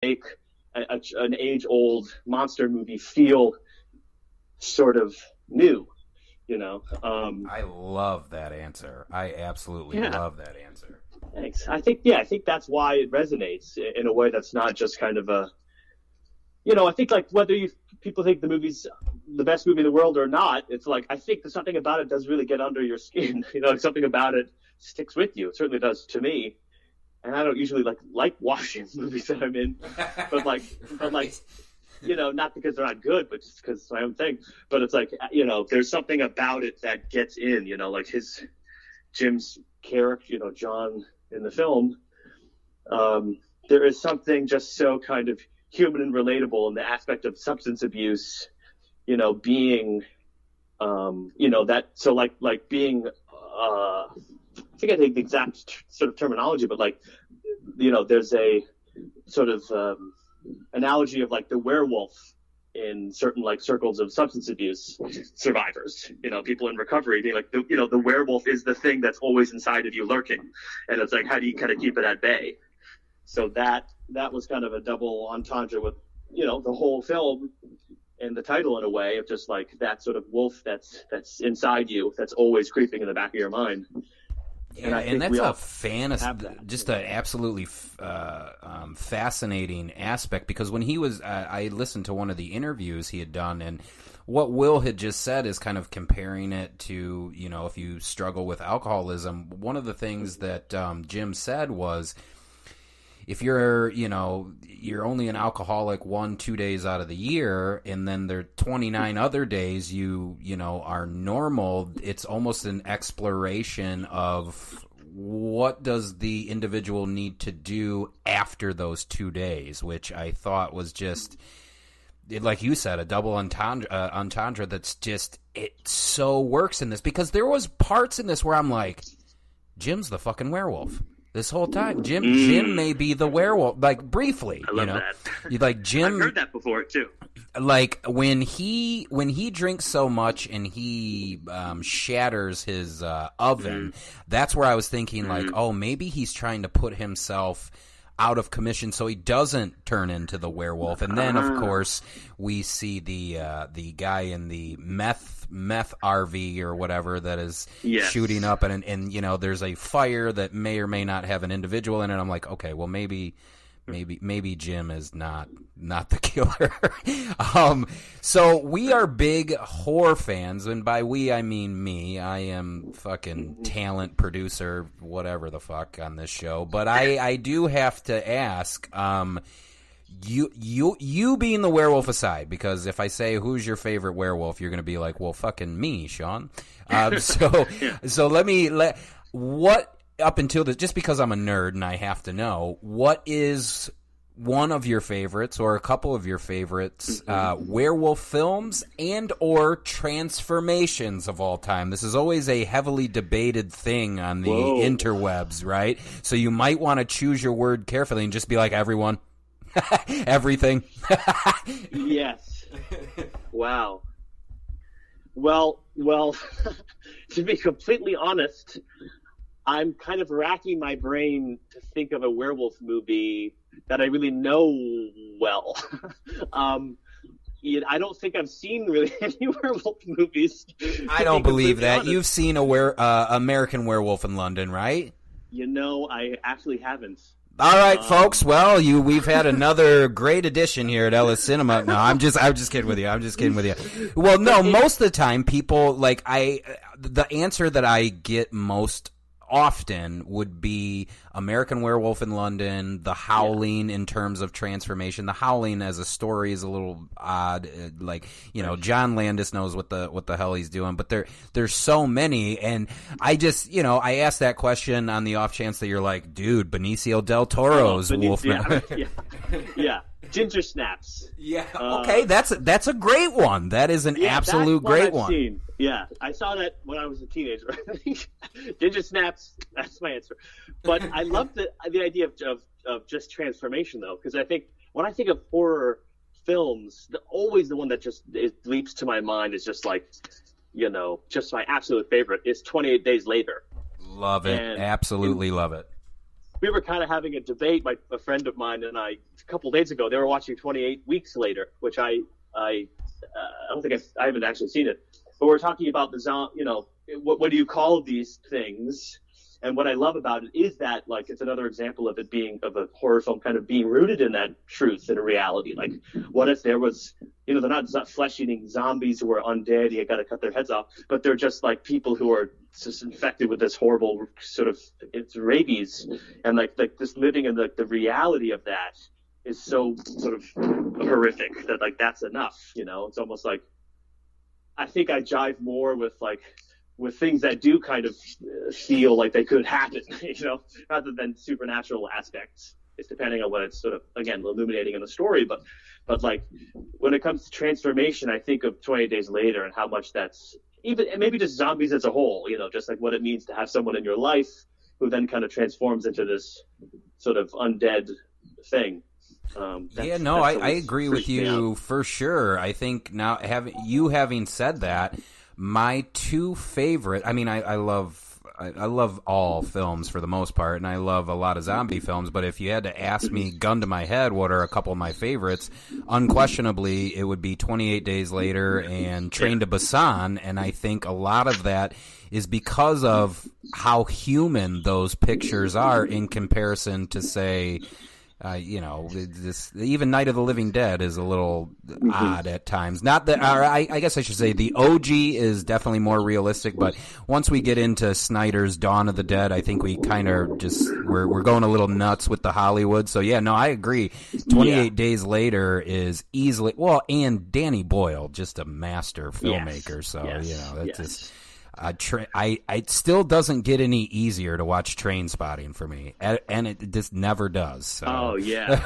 make an age-old monster movie feel sort of new, I love that answer. I absolutely love that answer. Thanks. I think that's why it resonates in a way that's not just kind of a, I think like whether people think the movie's the best movie in the world or not, it's like I think there's something about it does really get under your skin. Something about it sticks with you. It certainly does to me. And I don't usually like watching movies that I'm in, but not because they're not good, but just because it's my own thing. But it's like, there's something about it that gets in, like Jim's character, John in the film. There is something just so kind of human and relatable in the aspect of substance abuse, being, that, so like being, I think the exact sort of terminology, but there's a sort of analogy of like the werewolf in certain like circles of substance abuse survivors, people in recovery being like, the werewolf is the thing that's always inside of you lurking. And it's like, how do you kind of keep it at bay? So that was kind of a double entendre with, the whole film and the title in a way of just like that sort of wolf that's inside you, that's always creeping in the back of your mind. Yeah, and that's a fantasy, just an absolutely fascinating aspect, because when he was, I listened to one of the interviews he had done, and what Will had just said is kind of comparing it to, if you struggle with alcoholism. One of the things that Jim said was, if you're only an alcoholic 1-2 days out of the year, and then there are 29 other days you are normal, it's almost an exploration of what does the individual need to do after those 2 days, which I thought was just, like you said, a double entendre that's just, it so works in this, because there was parts in this where I'm like, Jim's the fucking werewolf. This whole time, Jim may be the werewolf. Like briefly, I love that. Like Jim. I've heard that before too. Like when he drinks so much and he shatters his oven, that's where I was thinking like, oh, maybe he's trying to put himself out of commission so he doesn't turn into the werewolf. And then of course we see the guy in the meth RV or whatever that is shooting up, and there's a fire that may or may not have an individual in it. I'm like, okay, well maybe Jim is not the killer. So we are big horror fans, and by we I mean me. I am fucking talent producer, whatever the fuck on this show. But I do have to ask, you being the werewolf aside, because if I say who's your favorite werewolf, you're gonna be like, well, fucking me, Sean. So what. Up until this, just because I'm a nerd and I have to know, what is one of your favorites or a couple of your favorites werewolf films and or transformations of all time? This is always a heavily debated thing on the interwebs, right? So you might want to choose your word carefully and just be like, everyone, everything. Yes. Wow. Well, to be completely honest, I'm kind of racking my brain to think of a werewolf movie that I really know well. I don't think I've seen really any werewolf movies. I don't believe that. Honest. You've seen American Werewolf in London, right? I actually haven't. All right, folks. Well, we've had another great edition here at Ellis Cinema. No, I'm just kidding with you. Well, no, most of the time people the answer that I get most often would be American Werewolf in London, The Howling in terms of transformation. The Howling as a story is a little odd. John Landis knows what the hell he's doing, but there's so many, and I just, I asked that question on the off chance that you're like, dude, Benicio del Toro's Wolfman. Yeah. Ginger Snaps. Yeah. Okay, that's a great one. That is an absolute great one. Seen. Yeah, I saw that when I was a teenager. Ginger Snaps. That's my answer. But I love the idea of just transformation, though, because I think when I think of horror films, always the one that just leaps to my mind is just like, just my absolute favorite is 28 Days Later. Love it. Absolutely love it. we were kind of having a debate. A friend of mine and I, a couple days ago, they were watching 28 Weeks Later, which I don't think I haven't actually seen it, but we're talking about what do you call these things? And what I love about it is that, like, it's another example of it being, of a horror film kind of being rooted in that truth and a reality. Like, what if there was, they're not flesh-eating zombies who are undead, you got to cut their heads off, but they're just like people who are just infected with this horrible sort of, it's rabies. And like just living in the reality of that is so sort of horrific that, like, that's enough, It's almost like, I think I jive more with things that do kind of feel like they could happen, rather than supernatural aspects. It's depending on what it's sort of, again, illuminating in the story. But like, when it comes to transformation, I think of 28 Days Later and how much that's, even maybe just zombies as a whole, just like what it means to have someone in your life who then kind of transforms into this sort of undead thing. I agree with you for sure. I think now having said that, my two favorite, I mean, I love all films for the most part, and I love a lot of zombie films, but if you had to ask me, gun to my head, what are a couple of my favorites, unquestionably, it would be 28 Days Later and Train to Busan, and I think a lot of that is because of how human those pictures are in comparison to, say, even Night of the Living Dead is a little odd at times. Not that, I guess I should say the OG is definitely more realistic, but once we get into Snyder's Dawn of the Dead, I think we kind of we're going a little nuts with the Hollywood. So yeah, no, I agree. 28 Days Later is easily, and Danny Boyle, just a master filmmaker. Yes. So, that's just... it still doesn't get any easier to watch Trainspotting for me, and it just never does. So. Oh yeah,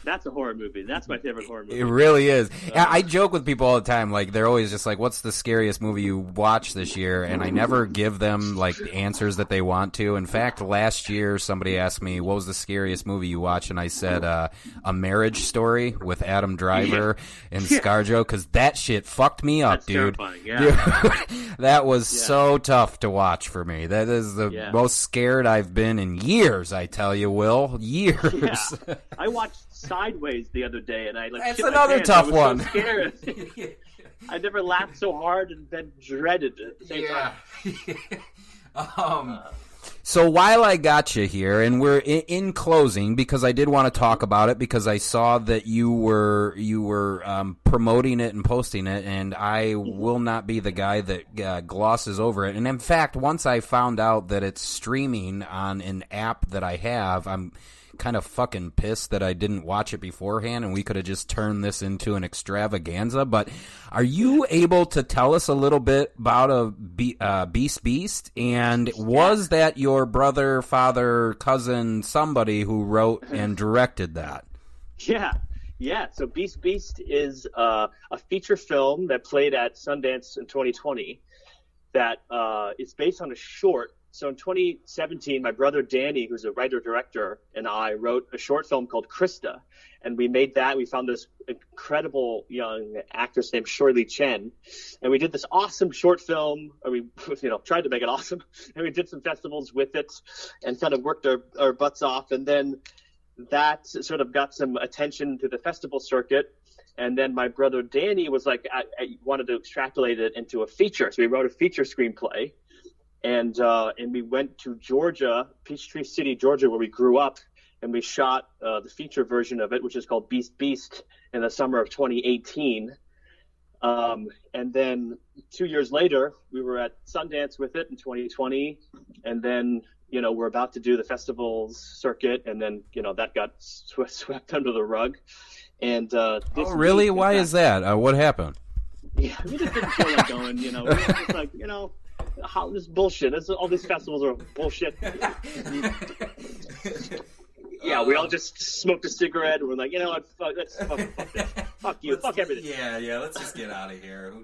that's a horror movie. That's my favorite horror movie. It really is. I joke with people all the time, like they're always just like, "What's the scariest movie you watched this year?" And I never give them like the answers that they want to. In fact, last year somebody asked me, "What was the scariest movie you watched?" And I said, "A Marriage Story with Adam Driver and ScarJo," because that shit fucked me up, that's dude. Terrifying. Yeah. That was so tough to watch for me. That is the most scared I've been in years, I tell you, Will. Years. Yeah. I watched Sideways the other day, and that's another tough one. So scared. I never laughed so hard and then dreaded it at the same time. So while I got you here, and we're in closing, because I did want to talk about it, because I saw that you were promoting it and posting it, and I will not be the guy that glosses over it. And in fact, once I found out that it's streaming on an app that I have, I'm kind of fucking pissed that I didn't watch it beforehand, and we could have just turned this into an extravaganza. But are you able to tell us a little bit about Beast? And was that your brother, father, cousin, somebody who wrote and directed that? Yeah. So Beast is a feature film that played at Sundance in 2020 that is based on a short. So in 2017, my brother Danny, who's a writer-director, and I wrote a short film called Krista. And we made that. We found this incredible young actress named Shirley Chen. And we did this awesome short film. Or we tried to make it awesome. And we did some festivals with it and kind of worked our butts off. And then that sort of got some attention to the festival circuit. And then my brother Danny was like, I wanted to extrapolate it into a feature. So we wrote a feature screenplay. And we went to Georgia, Peachtree City, Georgia, where we grew up, and we shot the feature version of it, which is called Beast, in the summer of 2018. And then 2 years later, we were at Sundance with it in 2020, and then we're about to do the festivals circuit, and then that got swept under the rug. And really? Why is that? What happened? Yeah, we just didn't feel like going. We were just like this bullshit. All these festivals are bullshit. Yeah, we all just smoked a cigarette and we're like, fuck this. Fuck you. Fuck everything. Yeah, let's just get out of here.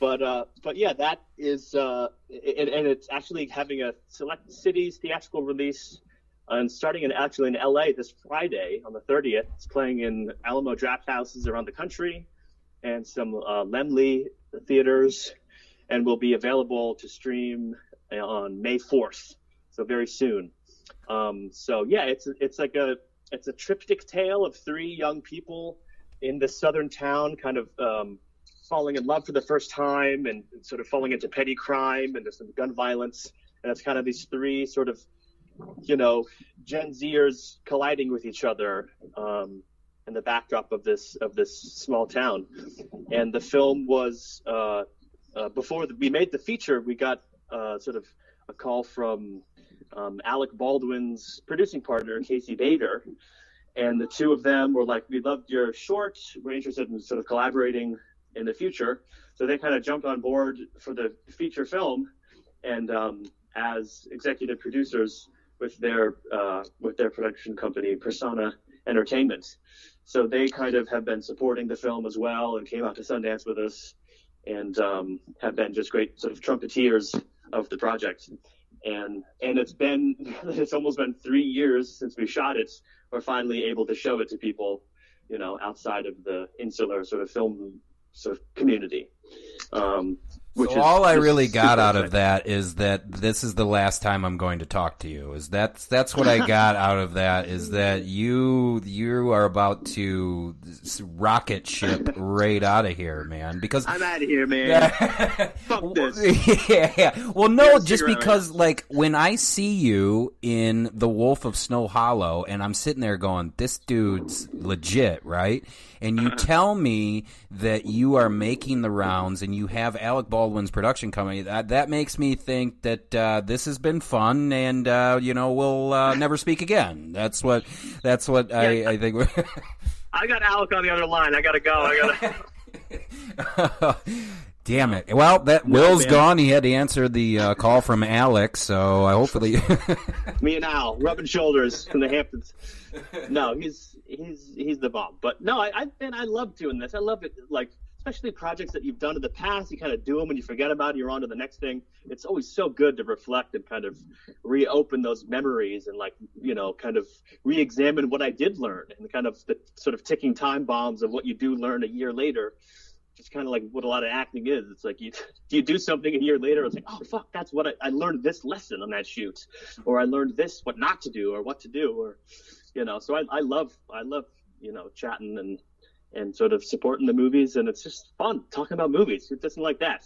But yeah, that is, and it's actually having a select cities theatrical release, and starting in LA this Friday on the 30th. It's playing in Alamo Draft Houses around the country and some Lemley theaters, and will be available to stream on May 4th, so very soon. So yeah, it's like it's a triptych tale of three young people in this southern town, kind of falling in love for the first time and sort of falling into petty crime, and there's some gun violence, and it's kind of these three sort of, Gen Zers colliding with each other in the backdrop of this small town. And the film was before we made the feature, we got sort of a call from Alec Baldwin's producing partner, Casey Bader, and the two of them were like, "We loved your short. We're interested in sort of collaborating in the future." So they kind of jumped on board for the feature film, and as executive producers with their production company, Persona Entertainment. So they kind of have been supporting the film as well, and came out to Sundance with us, and have been just great sort of trumpeteers of the project. And it's almost been 3 years since we shot it. We're finally able to show it to people, outside of the insular sort of film sort of community. So all I really got out of that is that this is the last time I'm going to talk to you. That's what I got out of that, is that you are about to rocket ship right out of here, man. Because I'm out of here, man. Fuck this. Yeah. Well, no, just because like when I see you in The Wolf of Snow Hollow, and I'm sitting there going, this dude's legit, right? And you tell me that you are making the rounds and you have Alec Baldwin's production company. That makes me think that this has been fun, and we'll never speak again. That's what I think. I got Alec on the other line. I gotta go. Damn it! Well, Will's gone. He had to answer the call from Alex, so hopefully me and Al rubbing shoulders in the Hamptons. No, he's the bomb. But no, I love doing this. I love it. Like, especially projects that you've done in the past, you kind of do them and you forget about it. You're on to the next thing. It's always so good to reflect and kind of reopen those memories and kind of re-examine what I did learn, and kind of the sort of ticking time bombs of what you do learn a year later. Just kind of like what a lot of acting is. It's like you do something a year later, it's like, oh fuck, that's what I learned this lesson on that shoot, or I learned this, what not to do or what to do, or so I love chatting and sort of supporting the movies, and it's just fun talking about movies. Who doesn't like that?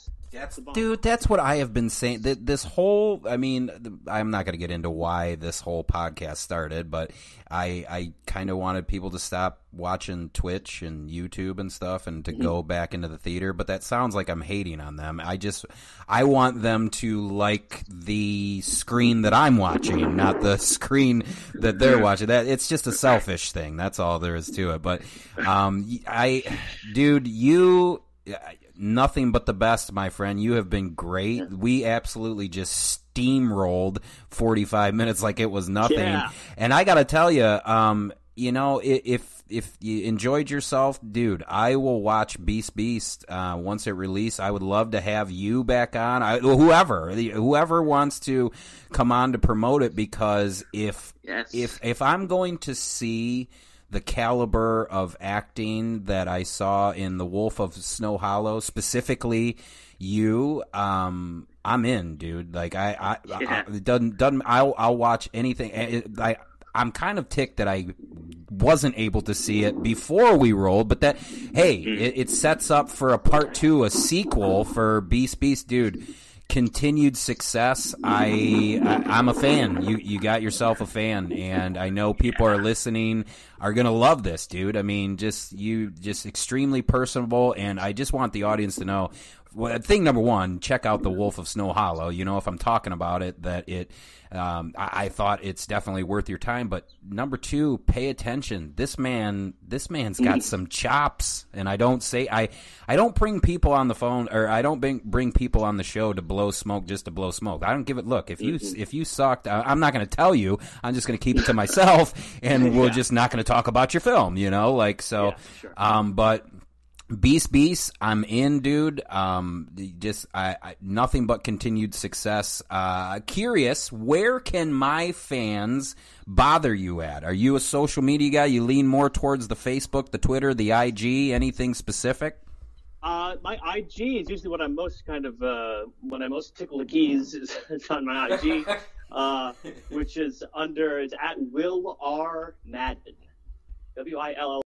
Dude, that's what I have been saying. This whole, I'm not going to get into why this whole podcast started, but I kind of wanted people to stop watching Twitch and YouTube and stuff and to go back into the theater, but that sounds like I'm hating on them. I want them to like the screen that I'm watching, not the screen that they're watching. It's just a selfish thing. That's all there is to it. But, you... Nothing but the best, my friend. You have been great. Yeah. We absolutely just steamrolled 45 minutes like it was nothing. Yeah. And I got to tell you, if you enjoyed yourself, dude, I will watch Beast once it releases. I would love to have you back on. Whoever wants to come on to promote it, because if I'm going to see the caliber of acting that I saw in The Wolf of Snow Hollow, specifically you, I'm in, dude. Like I'll watch anything. I'm kind of ticked that I wasn't able to see it before we rolled, but it sets up for a part 2, a sequel for Beast, dude. Continued success. I'm a fan. You got yourself a fan, and I know people are listening are gonna love this, dude. I mean, just extremely personable, and I just want the audience to know. Well, thing number one, check out The Wolf of Snow Hollow. If I'm talking about it, that it. I thought it's definitely worth your time. But number two, pay attention. This man's got some chops, and I don't bring people on the phone, or I don't bring people on the show to blow smoke just to blow smoke. I don't give it. Look, if you sucked, I'm not going to tell you. I'm just going to keep it to myself, and we're just not going to talk about your film. Sure. But. Beast, I'm in, dude. Nothing but continued success. Curious, where can my fans bother you at? Are you a social media guy? You lean more towards the Facebook, the Twitter, the IG, anything specific? My IG is usually when I'm most when I most tickle the keys is on my IG. which is it's at Will R Madden, WILL